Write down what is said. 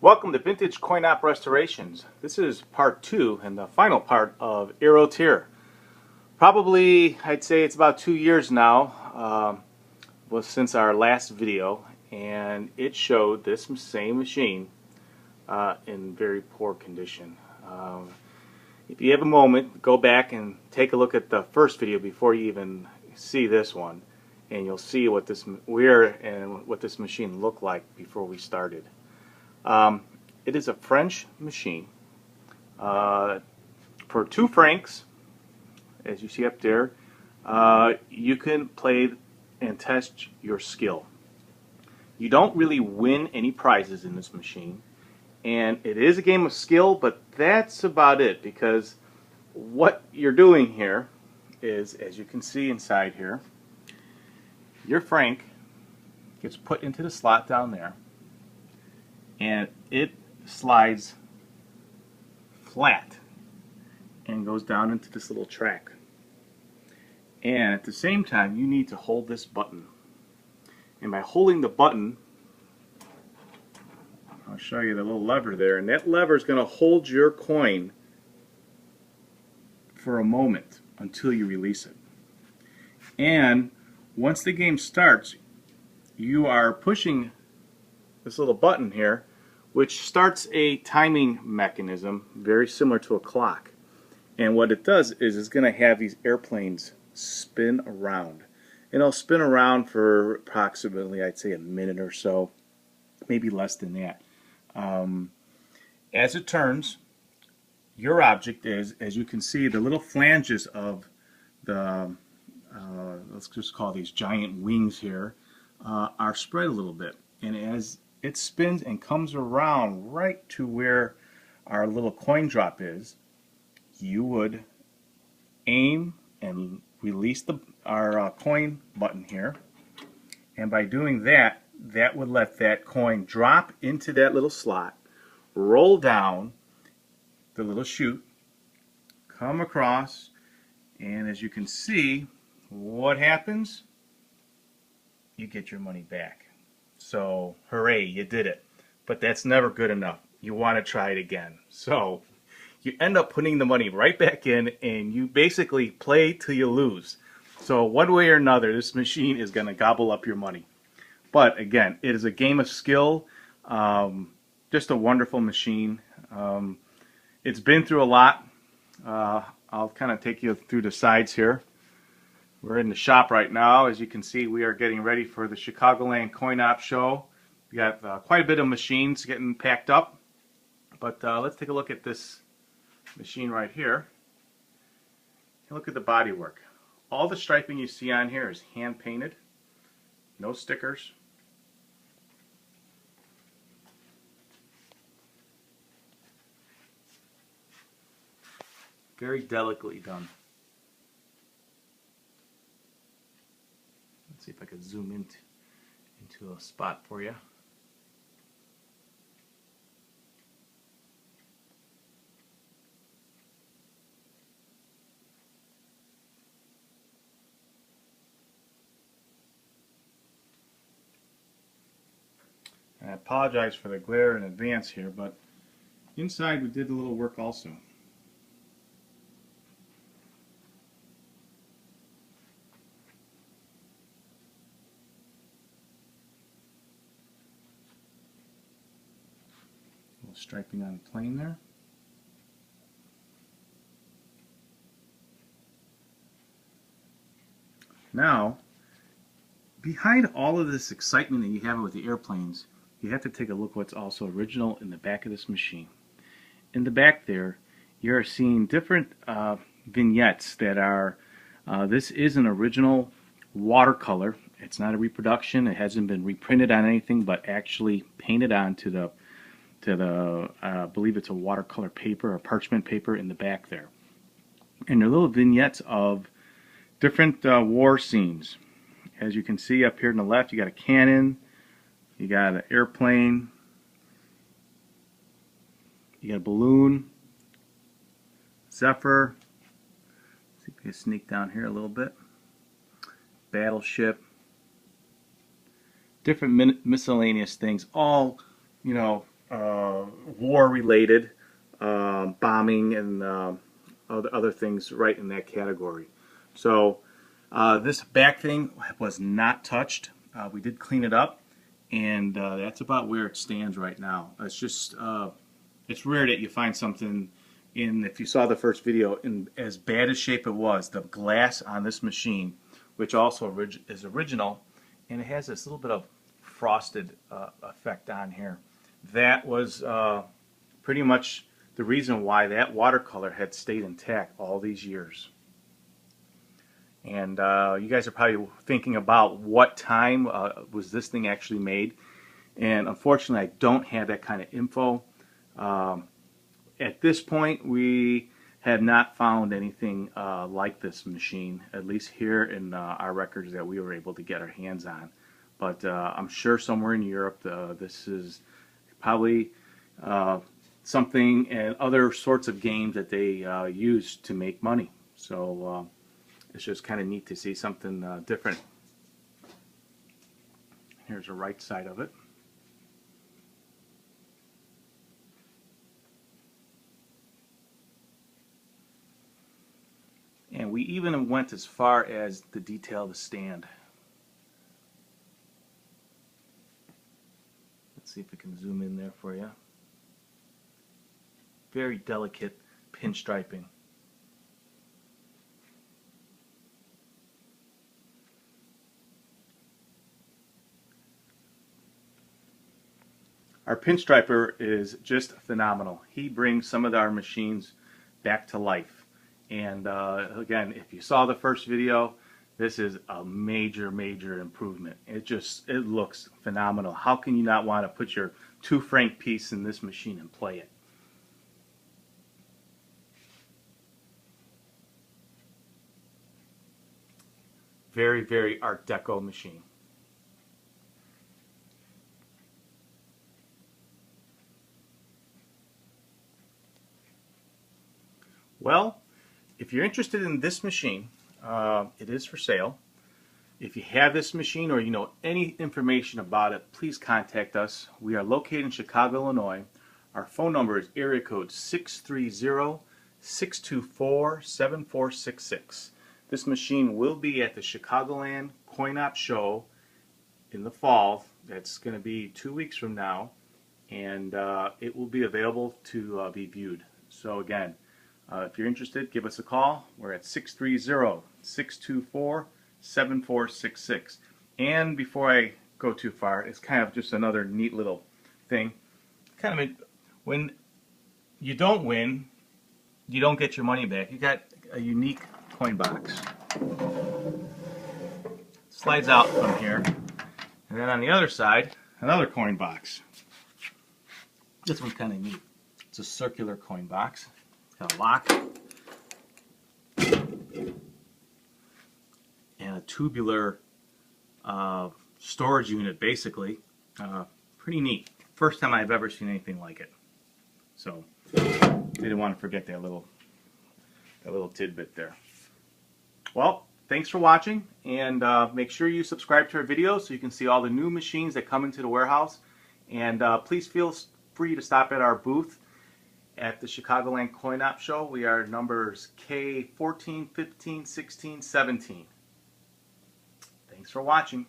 Welcome to Vintage Coin Op Restorations. This is part 2 and the final part of Aero-Tir. Probably, I'd say it's about 2 years now since our last video, and it showed this same machine in very poor condition. If you have a moment, go back and take a look at the first video before you even see this one, and you'll see what this machine looked like before we started. It is a French machine. For 2 francs, as you see up there, you can play and test your skill. You don't really win any prizes in this machine, and it is a game of skill, but that's about it, because what you're doing here is, as you can see inside here, your franc gets put into the slot down there, and it slides flat and goes down into this little track. And at the same time, you need to hold this button. And by holding the button, I'll show you the little lever there, and that lever is going to hold your coin for a moment until you release it. And once the game starts, you are pushing this little button here, which starts a timing mechanism very similar to a clock. And what it does is it's going to have these airplanes spin around. And it'll spin around for approximately, I'd say, a minute or so, maybe less than that. As it turns, your object is, as you can see, the little flanges of the, let's just call these giant wings here, are spread a little bit. And as it spins and comes around right to where our little coin drop is, you would aim and release our coin button here, and by doing that, that would let that coin drop into that little slot, roll down the little chute, come across, and as you can see, what happens? You get your money back. So, hooray, you did it. But that's never good enough. You want to try it again. So, you end up putting the money right back in, and you basically play till you lose. So, one way or another, this machine is going to gobble up your money. But, again, it is a game of skill. Just a wonderful machine. It's been through a lot. I'll kind of take you through the sides here. We're in the shop right now. As you can see, we are getting ready for the Chicagoland Coin Op show. We got quite a bit of machines getting packed up. But let's take a look at this machine right here. And look at the bodywork. All the striping you see on here is hand painted. No stickers. Very delicately done. See if I could zoom into a spot for you. And I apologize for the glare in advance here, but inside we did a little work also. Striping on the plane there. Now, behind all of this excitement that you have with the airplanes, you have to take a look what's also original in the back of this machine. In the back there, you're seeing different vignettes that are, this is an original watercolor. It's not a reproduction. It hasn't been reprinted on anything, but actually painted onto the I believe it's a watercolor paper or parchment paper in the back there. And they're little vignettes of different war scenes. As you can see up here on the left, you got a cannon, you got an airplane, you got a balloon, Zephyr, see if we can sneak down here a little bit, battleship, different miscellaneous things, all, you know, war-related, bombing and other things right in that category. So this back thing was not touched. We did clean it up, and that's about where it stands right now. It's just it's rare that you find something if you saw the first video, in as bad a shape it was. The glass on this machine, which also is original, and it has this little bit of frosted effect on here. That was pretty much the reason why that watercolor had stayed intact all these years. And you guys are probably thinking about what time was this thing actually made. And unfortunately, I don't have that kind of info. At this point, we have not found anything like this machine, at least here in our records that we were able to get our hands on. But I'm sure somewhere in Europe, this is probably something and other sorts of games that they use to make money. So it's just kind of neat to see something different. Here's the right side of it. And we even went as far as to detail the stand. Let's see if we can zoom in there for you. Very delicate pinstriping. Our pinstriper is just phenomenal. He brings some of our machines back to life. And again, if you saw the first video, this is a major improvement. It looks phenomenal. How can you not want to put your 2 franc piece in this machine and play it? Very Art Deco machine. Well, if you're interested in this machine, it is for sale. If you have this machine or you know any information about it, please contact us. We are located in Chicago, Illinois. Our phone number is area code 630-624-7466. This machine will be at the Chicagoland Coin-Op Show in the fall. That's going to be 2 weeks from now, and it will be available to be viewed. So again, if you're interested, give us a call. We're at 630-624-7466. And before I go too far, it's kind of just another neat little thing. When you don't win, you don't get your money back. You got a unique coin box. Slides out from here. And then on the other side, another coin box. This one's kind of neat. It's a circular coin box. Got a lock and a tubular storage unit, basically. Pretty neat. First time I've ever seen anything like it. So didn't want to forget that little tidbit there. Well, thanks for watching, and make sure you subscribe to our videos so you can see all the new machines that come into the warehouse. And please feel free to stop at our booth at the Chicagoland Coin-Op Show. We are numbers K14, 15, 16, 17. Thanks for watching.